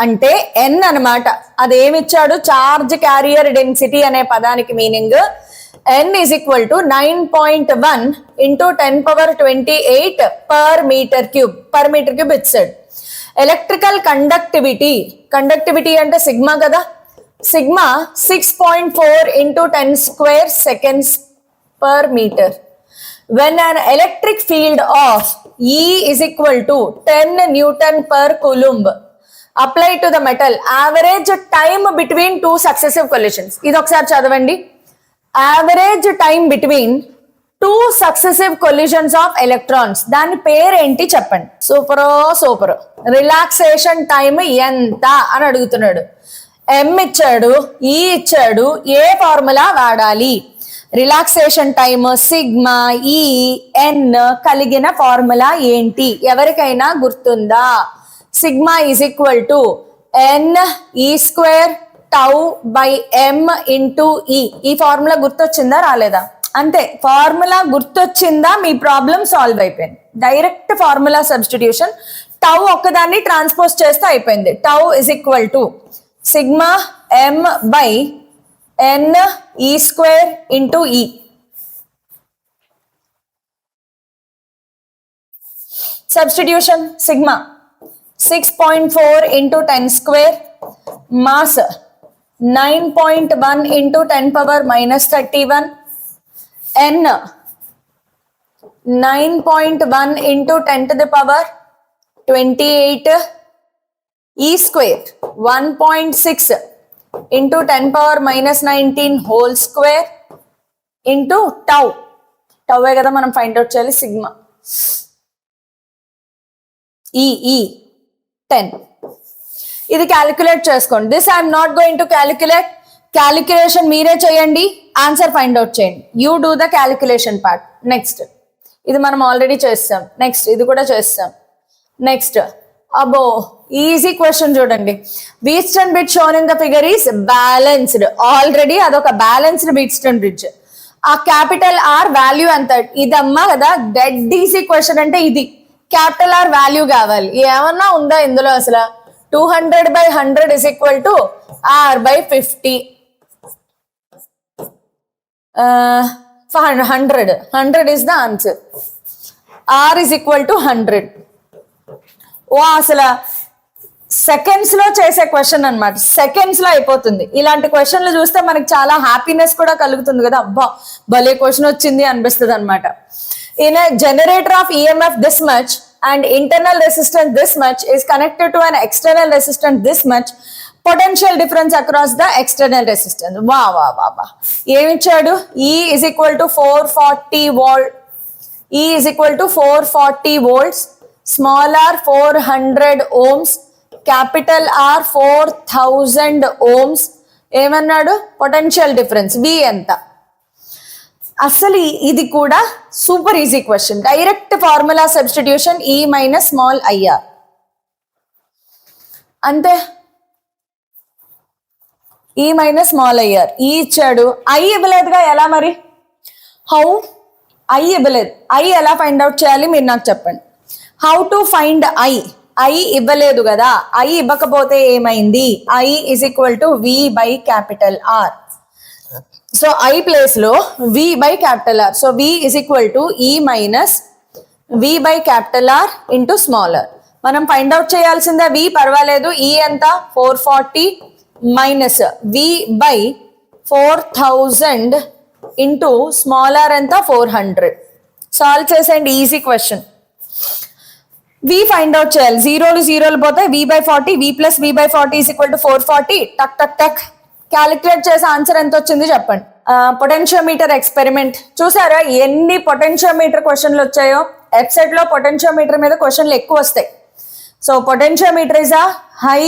అంటే n అన్నమాట. అదేమిచ్చాడు? చార్జ్ క్యారియర్ డెన్సిటీ అనే పదానికి meaning n is equal to 9.1 into 10⁻28 per meter cube. Per meter cube ఇచ్చాడు. Electrical conductivity అంటే sigma కదా. sigma 6.4 into 10 square seconds per meter. When an electric field of E is equal to 10 Newton per coulomb applied to the metal, average time between two successive collisions. ఇది ఒకసారి చదవండి. Average time between two successive collisions of electrons. దాని పేరేంటి చెప్పండి. Super. Relaxation time ఎంత అని అడుగుతున్నాడు. M ఇచ్చాడు, E ఇచ్చాడు, ఏ ఫార్ములా వాడాలి? Relaxation time sigma e n కలిగిన ఫార్ములా ఏంటి? ఎవరికైనా గుర్తుందా? Sigma is equal to n e square tau by m into e. ఈ ఫార్ములా గుర్తొచ్చిందా రాలేదా? అంతే, ఫార్ములా గుర్తొచ్చిందా మీ ప్రాబ్లం సాల్వ్ అయిపోయింది. Direct formula substitution. టౌ ఒక్కదాన్ని ట్రాన్స్పోజ్ చేస్తే అయిపోయింది. Tau is equal to sigma m by n e square into e. Substitution sigma 6.4 into 10 square, mass 9.1 into 10 power minus 31, n 9.1 into 10 to the power 28, e square 1.6 into 10 power minus 19 whole square into tau. Tau ఏ కదా మనం find out చేయాలి. Sigma ఈ 10. ఇది calculate చేసుకోండి. This I'm not going to calculate. Calculation మీరే చేయండి, answer find out చేయండి. You do the calculation part. Next ఇది మనం ఆల్రెడీ చేస్తాం. నెక్స్ట్ ఇది కూడా చేస్తాం. నెక్స్ట్ అబో ఈజీ క్వశ్చన్ చూడండి. Wheatstone bridge shown in the figure is balanced. Already అదొక బ్యాలెన్స్డ్ వీట్స్టన్ బ్రిడ్జ్. ఆ క్యాపిటల్ ఆర్ వాల్యూ ఎంత? ఇదమ్మా కదా డెడ్ ఈజీ క్వశ్చన్. అంటే ఇది క్యాపిటల్ ఆర్ వాల్యూ కావాలి. ఏమన్నా ఉందా ఇందులో అసలు? 200/100 is equal to R/50. 100 is the answer. R is equal to 100. ఓ అసలు సెకండ్స్ లో చేసే క్వశ్చన్ అన్నమాట. సెకండ్స్ లో అయిపోతుంది. ఇలాంటి క్వశ్చన్లు చూస్తే మనకి చాలా హ్యాపీనెస్ కూడా కలుగుతుంది కదా. అబ్బా భలే క్వశ్చన్ వచ్చింది అనిపిస్తుంది అనమాట. In a generator of EMF this much and internal resistance this much is connected to an external resistance this much, potential difference across the external resistance. Wow. ఏమి ఇచ్చాడు? E is equal to 440 volt. E is equal to 440 volts. Small r 400 ohms. Capital R 4000 ohms. ఏమన్నాడు? Potential difference V ఎంత? అసలు ఇది కూడా super easy question. Direct formula substitution ఈ minus small IR అంతే. ఈ మైనస్ స్మాల్ ఐఆర్. ఈ ఇచ్చాడు, ఐ ఇవ్వలేదుగా. ఎలా మరి? హౌ? ఐ ఇవ్వలేదు. ఐ ఎలా ఫైండ్ అవుట్ చేయాలి మీరు నాకు చెప్పండి. How to find I? I ఇవ్వలేదు కదా. ఐ ఇవ్వకపోతే ఏమైంది? I is equal to V by capital R. So I place లో V by capital R. So V is equal to E minus V by capital R into small R. మనం find out చేయాల్సిందే. V పర్వాలేదు. E ఎంత? 440 minus V by 4000 into small are ఎంత? 400. Solve చేసేయండి. Easy question. V find out చేయాలి. జీరోలు పోతాయి. V by 40, V plus V by 40 is equal to 440. టక్ క్యాలిక్యులేట్ చేసే ఆన్సర్ ఎంత వచ్చింది చెప్పండి. పొటెన్షియోమీటర్ ఎక్స్పెరిమెంట్ చూసారా ఎన్ని పొటెన్షియోమీటర్ క్వశ్చన్లు వచ్చాయో? వెబ్సైట్ లో పొటెన్షియోమీటర్ మీద క్వశ్చన్లు ఎక్కువ వస్తాయి. So potentiometer is a high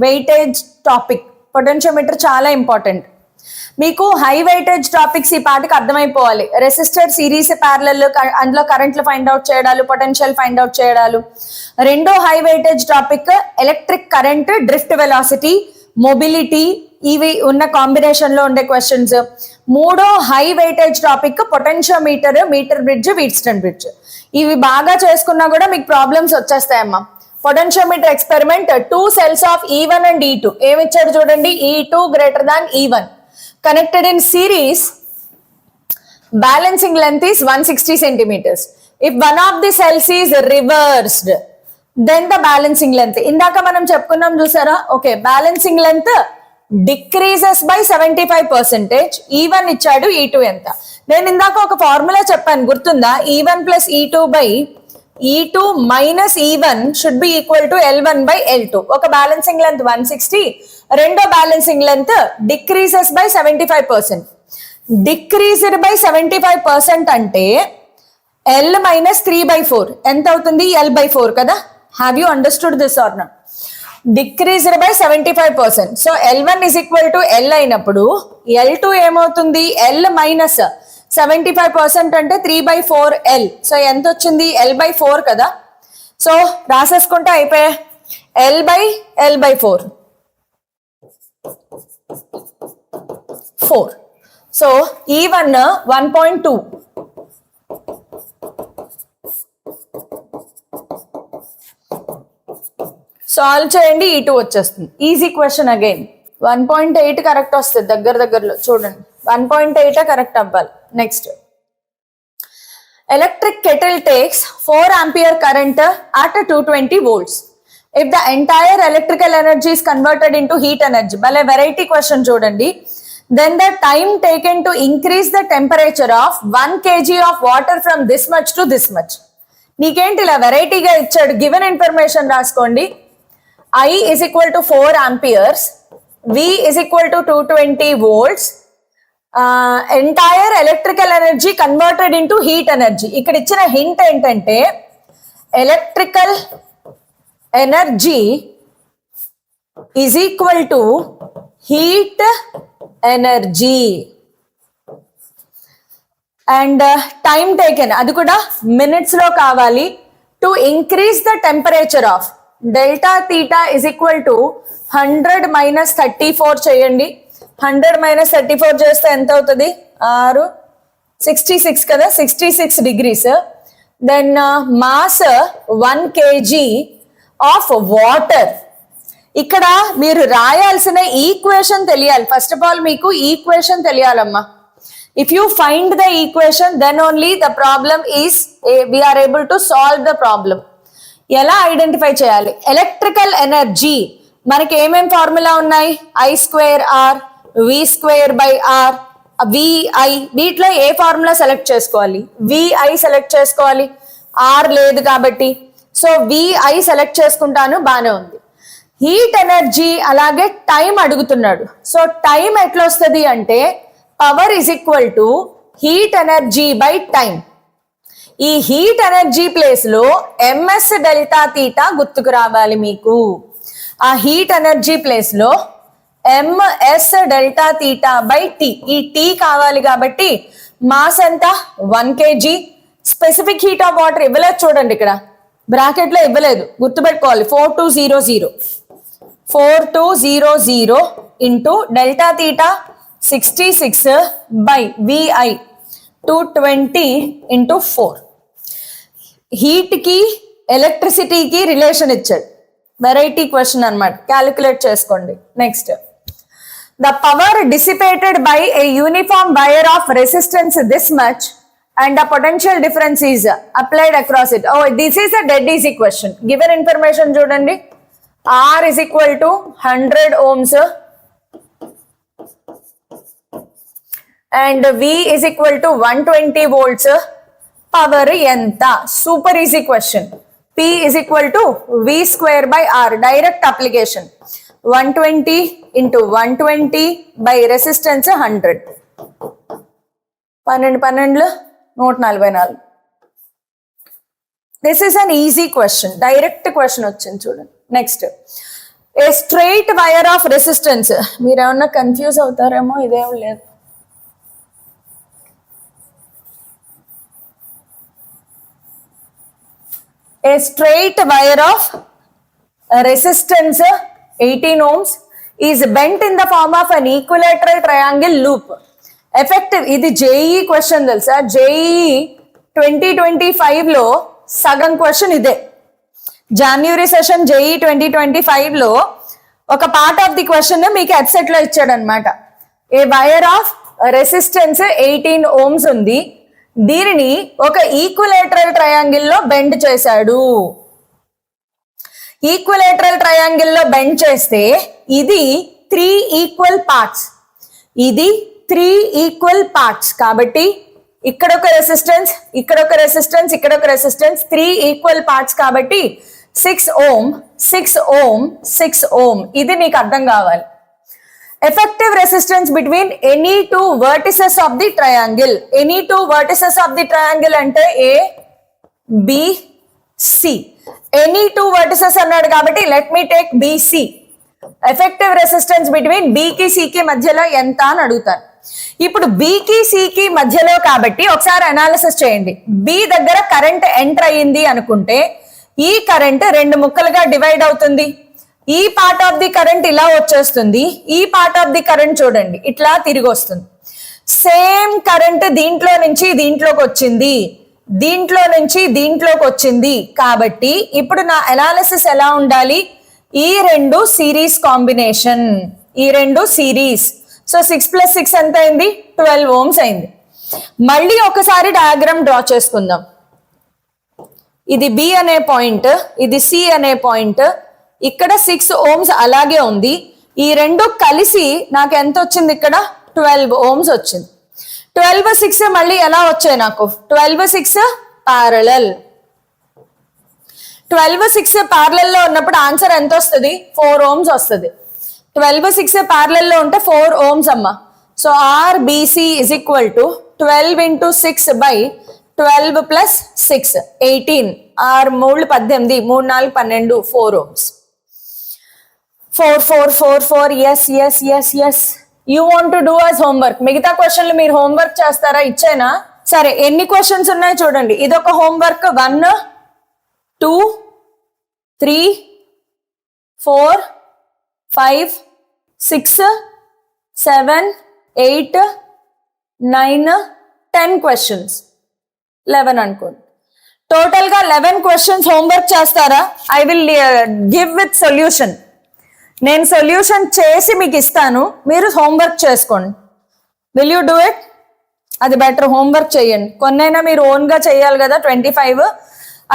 weightage topic. Potentiometer చాలా ఇంపార్టెంట్. మీకు హై వెయిటేజ్ టాపిక్స్ ఈ పాటికి అర్థమైపోవాలి. రెసిస్టర్, సిరీస్, ప్యారలల్, అందులో కరెంట్లు ఫైండ్ అవుట్ చేయడాలు, పొటెన్షియల్ ఫైండ్ అవుట్ చేయడాలు. రెండో high weightage topic electric current, drift velocity, mobility, ఇవి ఉన్న కాంబినేషన్ లో ఉండే క్వశ్చన్స్. మూడో high weightage topic potentiometer, meter bridge, Wheatstone bridge. ఇవి బాగా చేసుకున్నా కూడా మీకు ప్రాబ్లమ్స్ వచ్చేస్తాయమ్మా. Potentiometer experiment 2 cells of E1 and E2. ఏమి ఇచ్చాడు చూడండి. E2 greater than E1 connected in series. Balancing length is 160 centimeters. If one of the cells is reversed, then the balancing length. ఇందాక మనం చెప్పుకున్నాం చూసారా. Okay, balancing length decreases by 75%. E1 ఇచ్చాడు, E2 ఎంత? నేను ఇందాక ఒక ఫార్ములా చెప్పాను, గుర్తుందా? E1 plus E2 by E2 minus E1 should be equal to L1 by L2. ఒక బ్యాలెన్సింగ్ లెంత్ 160, రెండో balancing length decreases by 75%. Decreased by 75% అంటే L మైనస్ 3/4 ఎంత అవుతుంది? L/4 కదా. Have you understood this or not? Decreased by 75%. So L1 is equal to L అయినప్పుడు L2 ఏమవుతుంది? L minus 75% అంటే 3/4L. So ఎంత వచ్చింది? L/4 కదా. సో రాసేసుకుంటే అయిపోయా, L/4. 4. So E1 1.2. సాల్వ్ చేయండి, E2 వచ్చేస్తుంది. Easy question again. 1.8 కరెక్ట్ వస్తుంది దగ్గరలో. చూడండి, 1.8 కరెక్ట్ అవ్వాలి. Next, electric kettle takes 4 ampere current at 220 volts. If the entire electrical energy is converted into heat energy, భలే వెరైటీ క్వశ్చన్ చూడండి. Then the time taken to increase the temperature of 1 kg of water from this much to this much. నీకేంటి ఇలా వెరైటీగా ఇచ్చాడు? Given information రాసుకోండి. I is equal to 4 amperes, V is equal to 220 volts, entire electrical energy converted into heat energy. ఇక్కడ ఇచ్చిన hint ఏంటంటే electrical energy is equal to heat energy and time taken, అది కూడా మినిట్స్ లో కావాలి. To increase the temperature of delta theta is equal to 100 minus 34 చేయండి. 100 minus 34 చేస్తే ఎంత అవుతుంది? 66 కదా, 66 degrees. Then mass 1 kg of water. ఇక్కడ మీరు రాయాల్సిన ఈక్వేషన్ తెలియాలి. ఫస్ట్ ఆఫ్ ఆల్ మీకు ఈక్వేషన్ తెలియాలమ్మా. If you find the equation, then only the problem is we're able to solve the problem. ఎలా ఐడెంటిఫై చేయాలి? ఎలక్ట్రికల్ ఎనర్జీ మనకి ఏమేం ఫార్ములా ఉన్నాయి? I²R, V²/R, VI. వీటిలో ఏ ఫార్ములా సెలెక్ట్ చేసుకోవాలి? VI సెలెక్ట్ చేసుకోవాలి. R లేదు కాబట్టి, సో VI సెలెక్ట్ చేసుకుంటాను, బానే ఉంది. హీట్ ఎనర్జీ అలాగే టైం అడుగుతున్నాడు. సో టైం ఎట్లా వస్తుంది అంటే power is equal to heat energy by time. ఈ హీట్ ఎనర్జీ ప్లేస్ లో MS డెల్టా తీటా గుర్తుకు రావాలి మీకు. ఆ హీట్ ఎనర్జీ ప్లేస్ లో MS delta theta by T. ఈ T కావాలి కాబట్టి మాస్ ఎంత? 1 kg. Specific heat of water ఇవ్వలేదు చూడండి, ఇక్కడ బ్రాకెట్ లో ఇవ్వలేదు, గుర్తుపెట్టుకోవాలి. 4200 into delta theta 66 by VI 220 into 4. Heat కి ఎలక్ట్రిసిటీకి రిలేషన్ ఇచ్చాడు. వెరైటీ క్వశ్చన్ అన్నమాట, క్యాలిక్యులేట్ చేసుకోండి. Next, the power dissipated by a uniform wire of resistance this much and the potential difference is applied across it. Oh this is a dead easy question. Given information చూడండి. R is equal to 100 ohms and V is equal to 120 volts. Power ఎంత? Super easy question. P is equal to V²/R. Direct application. 120 into 120 by resistance 100. 12 144. This is an easy question. Direct question వచ్చింది చూడండి. Next, a straight wire of resistance. మీరు ఏమన్నా confuse అవుతారేమో, ఇదేం లేదు. A straight wire of resistance 18 ohms is bent in the form of an equilateral triangle loop. Effective, ఇది JEE question తెలుసా? JEE 2025 లో సగం క్వశ్చన్ ఇదే. జనవరి సెషన్ JEE 2025 లో ఒక పార్ట్ ఆఫ్ ది క్వశ్చన్ మీకు ఎట్సెట్ లో ఇచ్చాడు అనమాట. ఏ వైర్ ఆఫ్ రెసిస్టెన్స్ 18 ohms ఉంది, దీనిని ఒక ఈక్విలేటరల్ ట్రయాంగిల్ లో బెండ్ చేశాడు. ఈక్విలేటరల్ ట్రయాంగిల్ లో బెండ్ చేస్తే ఇది 3 ఈక్వల్ పార్ట్స్, ఇది 3 ఈక్వల్ పార్ట్స్. కాబట్టి ఇక్కడ ఒక రెసిస్టెన్స్, ఇక్కడ ఒక రెసిస్టెన్స్, ఇక్కడ ఒక రెసిస్టెన్స్, 3 ఈక్వల్ పార్ట్స్. కాబట్టి 6 ohm, 6 ohm, 6 ohm. ఇది నీకు అర్థం కావాలి. Effective resistance between any two vertices of the triangle. Any two vertices of the triangle అంటే A B C. Any two vertices అన్నాడు కాబట్టి let me take BC. Effective resistance between బికి సికి మధ్యలో ఎంత అని అడుగుతాను. ఇప్పుడు బికి సికి మధ్యలో కాబట్టి ఒకసారి అనాలిసిస్ చేయండి. బి దగ్గర కరెంట్ ఎంటర్ అయ్యింది అనుకుంటే ఈ కరెంట్ 2 ముక్కలుగా డివైడ్ అవుతుంది. ఈ పార్ట్ ఆఫ్ ది కరెంట్ ఇలా వచ్చేస్తుంది, ఈ పార్ట్ ఆఫ్ ది కరెంట్ చూడండి ఇట్లా తిరిగి వస్తుంది. సేమ్ కరెంట్ దీంట్లో నుంచి దీంట్లోకి వచ్చింది, దీంట్లో నుంచి దీంట్లోకి వచ్చింది. కాబట్టి ఇప్పుడు నా అనాలిసిస్ ఎలా ఉండాలి? ఈ 2 సిరీస్ కాంబినేషన్, ఈ 2 సిరీస్. సో 6 + 6 ఎంత అయింది? 12 ohms అయింది. మళ్ళీ ఒకసారి డయాగ్రామ్ డ్రా చేసుకుందాం. ఇది బి అనే పాయింట్, ఇది సి అనే పాయింట్, ఇక్కడ 6 ohms అలాగే ఉంది. ఈ 2 కలిసి నాకు ఎంత వచ్చింది? ఇక్కడ 12 ohms వచ్చింది. 12, 6 మళ్ళీ ఎలా వచ్చాయి నాకు? 12, 6 ప్యారలల్. 12, 6 ప్యారలల్ లో ఉన్నప్పుడు ఆన్సర్ ఎంత వస్తుంది? 4 ohms వస్తుంది. 12, 6 ప్యారలల్ లో ఉంటే 4 ohms అమ్మా. So RBC is equal to 12 × 6 / 12 + 6 18. 6 × 3 = 18, 3 × 4 = 12, 4 ohms. 4 4 4 4. yes yes yes yes. You want to do us homework. మిగతా క్వశ్చన్లు మీరు హోంవర్క్ చేస్తారా? ఇచ్చేనా? సరే, ఎన్ని క్వశ్చన్స్ ఉన్నాయి చూడండి. ఇదొక హోంవర్క్. 1 2 3 4 5 6 7 8 9 10 క్వశ్చన్స్. 11 అనుకోండి. టోటల్ గా 11 క్వశ్చన్స్ హోంవర్క్ చేస్తారా? I will give with solution. నేను సొల్యూషన్ చేసి మీకు ఇస్తాను, మీరు హోంవర్క్ చేసుకోండి. Will you do it? అది బెటర్. హోంవర్క్ చేయండి. కొన్నైనా మీరు ఓన్ గా చేయాలి కదా. 25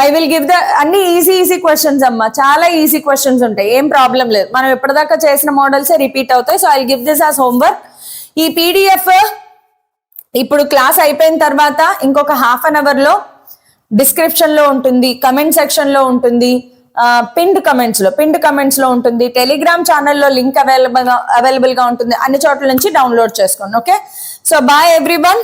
ఐ విల్ గివ్ ద అన్ని ఈజీ క్వశ్చన్స్ అమ్మా. చాలా ఈజీ క్వశ్చన్స్ ఉంటాయి, ఏం ప్రాబ్లం లేదు. మనం ఎప్పటిదాకా చేసిన మోడల్స్ రిపీట్ అవుతాయి. So I will give this as homework. ఈ పీడిఎఫ్ ఇప్పుడు క్లాస్ అయిపోయిన తర్వాత ఇంకొక హాఫ్ అన్ అవర్ లో డిస్క్రిప్షన్ లో ఉంటుంది, కమెంట్ సెక్షన్ లో ఉంటుంది, పిన్డ్ కమెంట్స్ లో ఉంటుంది, టెలిగ్రామ్ ఛానల్లో లింక్ అవైలబుల్ గా ఉంటుంది. అన్ని చోట్ల నుంచి డౌన్లోడ్ చేసుకోండి. Okay, so bye everyone.